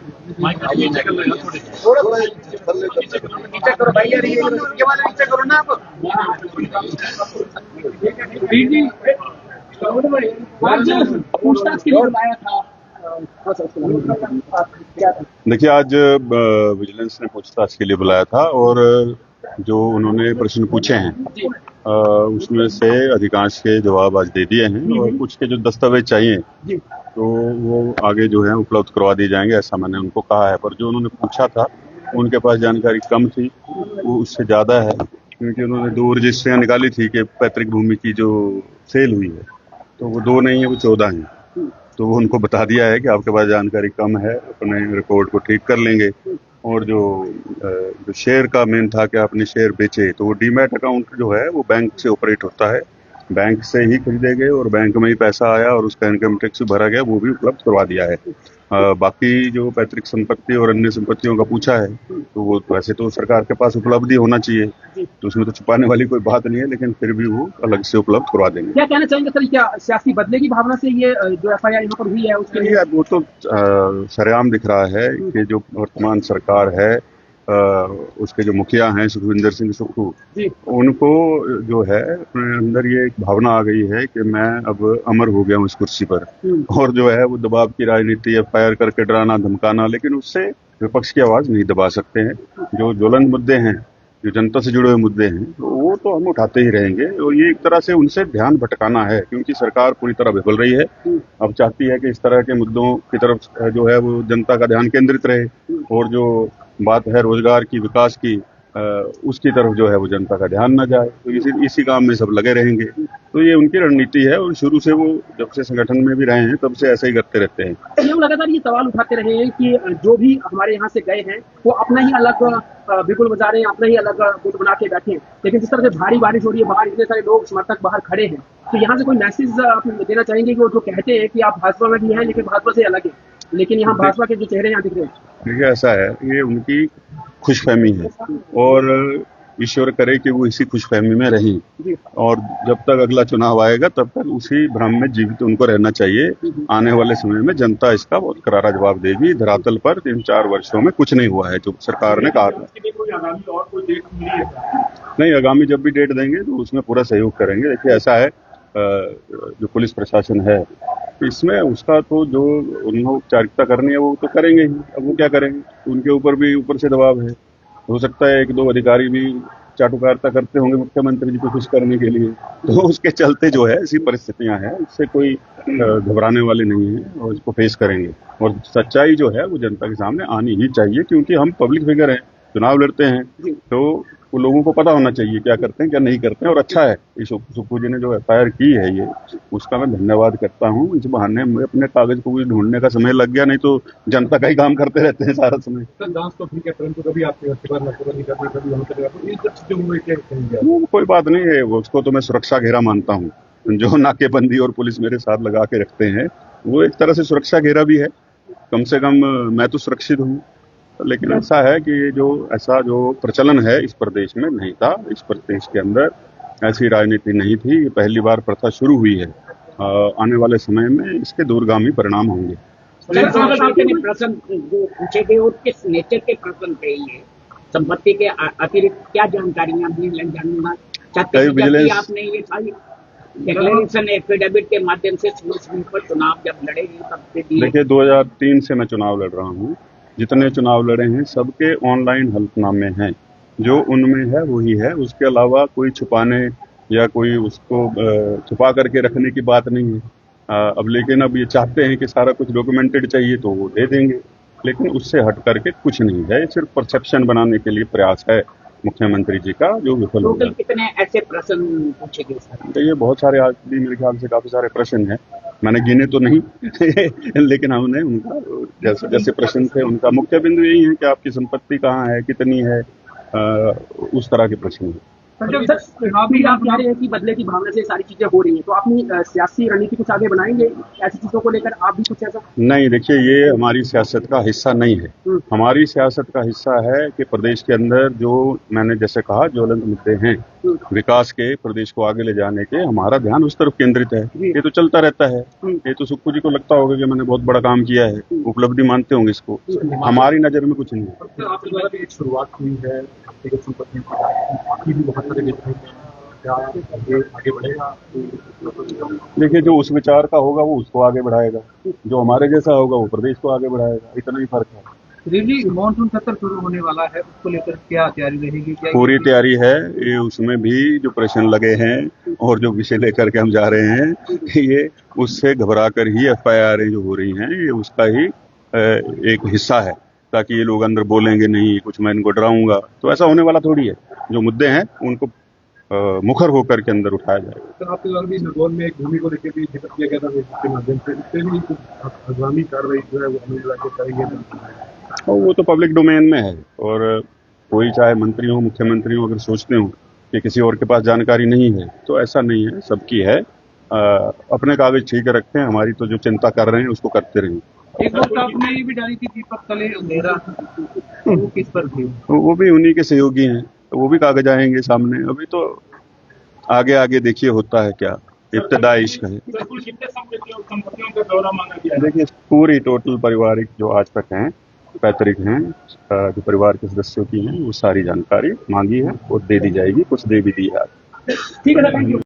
नीचे करो भाई यार, ये वाला नीचे करो ना आप। पूछताछ के लिए बुलाया था। देखिए, आज विजिलेंस ने पूछताछ के लिए बुलाया था और जो उन्होंने प्रश्न पूछे हैं उसमें से अधिकांश के जवाब आज दे दिए हैं और कुछ के जो दस्तावेज चाहिए तो वो आगे जो है उपलब्ध करवा दिए जाएंगे, ऐसा मैंने उनको कहा है। पर जो उन्होंने पूछा था उनके पास जानकारी कम थी, वो उससे ज्यादा है, क्योंकि उन्होंने 2 रजिस्ट्रियां निकाली थी कि पैतृक भूमि की जो सेल हुई है तो वो 2 नहीं है, वो 14 हैं। तो वो उनको बता दिया है कि आपके पास जानकारी कम है, अपने रिकॉर्ड को ठीक कर लेंगे। और जो शेयर का मेन था कि आपने शेयर बेचे, तो वो डीमैट अकाउंट जो है वो बैंक से ऑपरेट होता है, बैंक से ही खरीदे गए और बैंक में ही पैसा आया और उसका इनकम टैक्स भरा गया, वो भी उपलब्ध करवा दिया है। बाकी जो पैतृक संपत्ति और अन्य संपत्तियों का पूछा है तो वो वैसे तो सरकार के पास उपलब्धि होना चाहिए, तो उसमें तो छुपाने वाली कोई बात नहीं है, लेकिन फिर भी वो अलग से उपलब्ध करवा देंगे। क्या कहना चाहेंगे सर, क्या सियासी बदले की भावना से ये जो एफआईआर यहाँ पर हुई है उसके लिए? वो तो सरेआम दिख रहा है कि जो वर्तमान सरकार है उसके जो मुखिया हैं सुखविंदर सिंह सुक्खू, उनको जो है अपने अंदर ये एक भावना आ गई है कि मैं अब अमर हो गया हूँ इस कुर्सी पर, और जो है वो दबाव की राजनीति, एफआईआर करके डराना धमकाना, लेकिन उससे विपक्ष की आवाज नहीं दबा सकते हैं। जो ज्वलंत मुद्दे हैं, जो जनता से जुड़े हुए मुद्दे हैं, वो तो हम उठाते ही रहेंगे और ये एक तरह से उनसे ध्यान भटकाना है, क्योंकि सरकार पूरी तरह विफल रही है। अब चाहती है कि इस तरह के मुद्दों की तरफ जो है वो जनता का ध्यान केंद्रित रहे और जो बात है रोजगार की, विकास की, उसकी तरफ जो है वो जनता का ध्यान न जाए। तो इसी काम में सब लगे रहेंगे। तो ये उनकी रणनीति है और शुरू से वो जब से संगठन में भी रहे हैं तब से ऐसे ही करते रहते हैं। लोग लगातार ये सवाल उठाते रहे हैं कि जो भी हमारे यहाँ से गए हैं वो अपना ही अलग बिगुल बजा रहे हैं, अपना ही अलग गुट बना के बैठे हैं, लेकिन जिस तरह से भारी बारिश हो रही है, बाहर इतने सारे लोग समर्थक बाहर खड़े हैं, तो यहाँ से कोई मैसेज आप देना चाहेंगे कि वो जो कहते हैं कि आप भाजपा में भी हैं लेकिन भाजपा से अलग है, लेकिन यहाँ भाजपा के जो चेहरे यहाँ दिख रहे हैं? देखिए, ऐसा है, ये उनकी खुशफहमी है और ईश्वर करे कि वो इसी खुशफहमी में रहें और जब तक अगला चुनाव आएगा तब तक उसी भ्रम में जीवित उनको रहना चाहिए। आने वाले समय में जनता इसका बहुत करारा जवाब देगी। धरातल पर 3-4 वर्षों में कुछ नहीं हुआ है जो सरकार ने कहा था। नहीं, आगामी जब भी डेट देंगे तो उसमें पूरा सहयोग करेंगे। देखिए, ऐसा है, जो पुलिस प्रशासन है इसमें उसका तो जो उन्हें औपचारिकता करनी है वो तो करेंगे ही। अब वो क्या करेंगे, उनके ऊपर भी ऊपर से दबाव है। हो सकता है 1-2 अधिकारी भी चाटुकारिता करते होंगे मुख्यमंत्री जी को खुश करने के लिए, तो उसके चलते जो है ऐसी परिस्थितियां हैं। इससे कोई घबराने वाले नहीं है और इसको फेस करेंगे और सच्चाई जो है वो जनता के सामने आनी ही चाहिए, क्योंकि हम पब्लिक फिगर हैं, चुनाव लड़ते हैं, तो वो लोगों को पता होना चाहिए क्या करते हैं क्या नहीं करते हैं। और अच्छा है सुक्खू जी ने जो एफआईआर की है ये, उसका मैं धन्यवाद करता हूँ। इस बहाने में अपने कागज को भी ढूंढने का समय लग गया, नहीं तो जनता का ही काम करते रहते हैं सारा समय। कोई बात नहीं है, उसको तो मैं सुरक्षा घेरा मानता हूँ। जो नाकेबंदी और पुलिस मेरे साथ लगा के रखते हैं वो एक तरह से सुरक्षा घेरा भी है। कम से कम मैं तो सुरक्षित हूँ। लेकिन ऐसा है कि ऐसा जो प्रचलन है इस प्रदेश में नहीं था, इस प्रदेश के अंदर ऐसी राजनीति नहीं थी। ये पहली बार प्रथा शुरू हुई है। आने वाले समय में इसके दूरगामी परिणाम होंगे। प्रश्न जो पूछे गए और किस नेचर के प्रश्न थे, ये संपत्ति के अतिरिक्त क्या जानकारियां भी जानना चाहते हैं? आपने ये सारी डिक्लेरेशन एफिडेविट के माध्यम से चुनाव जब लड़े तब से देखिए, 2003 से मैं चुनाव लड़ रहा हूँ। जितने चुनाव लड़े हैं सबके ऑनलाइन हल्फनामे हैं, जो उनमें है वही है। उसके अलावा कोई छुपाने या कोई उसको छुपा करके रखने की बात नहीं है। लेकिन अब ये चाहते हैं कि सारा कुछ डॉक्यूमेंटेड चाहिए तो वो दे देंगे, लेकिन उससे हट करके कुछ नहीं है। सिर्फ परसेप्शन बनाने के लिए प्रयास है मुख्यमंत्री जी का, जो विफल हो गया। कितने ऐसे प्रश्न पूछे गए सर? तो ये बहुत सारे, आज भी मेरे ख्याल से काफी सारे प्रश्न हैं, मैंने गिने तो नहीं लेकिन हमने उनका जैसे प्रश्न थे उनका मुख्य बिंदु यही है कि आपकी संपत्ति कहाँ है, कितनी है, उस तरह के प्रश्न हैं। सर, चुनाव भी आप कह रहे हैं कि बदले की भावना से सारी चीजें हो रही हैं, तो अपनी सियासी रणनीति कुछ आगे बनाएंगे ऐसी चीजों को लेकर? आप भी कुछ ऐसा? नहीं, देखिए, ये हमारी सियासत का हिस्सा नहीं है। हमारी सियासत का हिस्सा है कि प्रदेश के अंदर जो मैंने जैसे कहा ज्वलंत मुद्दे हैं विकास के, प्रदेश को आगे ले जाने के, हमारा ध्यान उस तरफ केंद्रित है। ये तो चलता रहता है। ये तो सुक्खू जी को लगता होगा कि मैंने बहुत बड़ा काम किया है, उपलब्धि मानते होंगे इसको। हमारी नजर में कुछ नहीं है। आपके द्वारा भी एक शुरुआत हुई है व्यक्तिगत संपत्ति बाकी भी बहुत सारे विषय हैं, क्या आगे बढ़ेगा? देखिए, जो उस विचार का होगा वो उसको आगे बढ़ाएगा, जो हमारे जैसा होगा वो प्रदेश को आगे बढ़ाएगा, इतना ही फर्क है। जी, मानसून सत्र शुरू होने वाला है, उसको लेकर क्या तैयारी रहेगी? क्या पूरी तैयारी है। ये उसमें भी जो प्रश्न लगे हैं और जो विषय लेकर के हम जा रहे हैं, ये उससे घबरा कर ही FIR जो हो रही हैं, ये उसका ही एक हिस्सा है, ताकि ये लोग अंदर बोलेंगे नहीं, कुछ मैं इनको डराऊंगा, तो ऐसा होने वाला थोड़ी है। जो मुद्दे हैं उनको मुखर होकर के अंदर उठाया जाएगा। तो आपके द्वारा भी नगौर में एक भूमि को लेकर भी जिक्र किया गया था इसके माध्यम से, इससे भी कुछ आगामी कार्रवाई जो है वो हमें लगा करेंगे। और वो तो पब्लिक डोमेन में है, और कोई चाहे मंत्री हो, मुख्यमंत्री हो, अगर सोचते हो कि किसी और के पास जानकारी नहीं है, तो ऐसा नहीं है, सबकी है। अपने कागज ठीक रखते हैं, हमारी तो जो चिंता कर रहे हैं उसको करते रहें। एक वक्त आपने ये भी डाली थी दीपक तले अंधेरा, वो किस पर थी? वो भी उन्हीं के सहयोगी हैं, तो वो भी कागज आएंगे सामने। अभी तो आगे आगे देखिए होता है क्या, इब्तिदा इश्क है। देखिए, पूरी टोटल पारिवारिक जो आज तक हैं, पैतृक हैं, जो परिवार के सदस्यों की हैं, वो सारी जानकारी मांगी है और दे दी जाएगी, कुछ दे भी दी है। ठीक है सर, थैंक यू।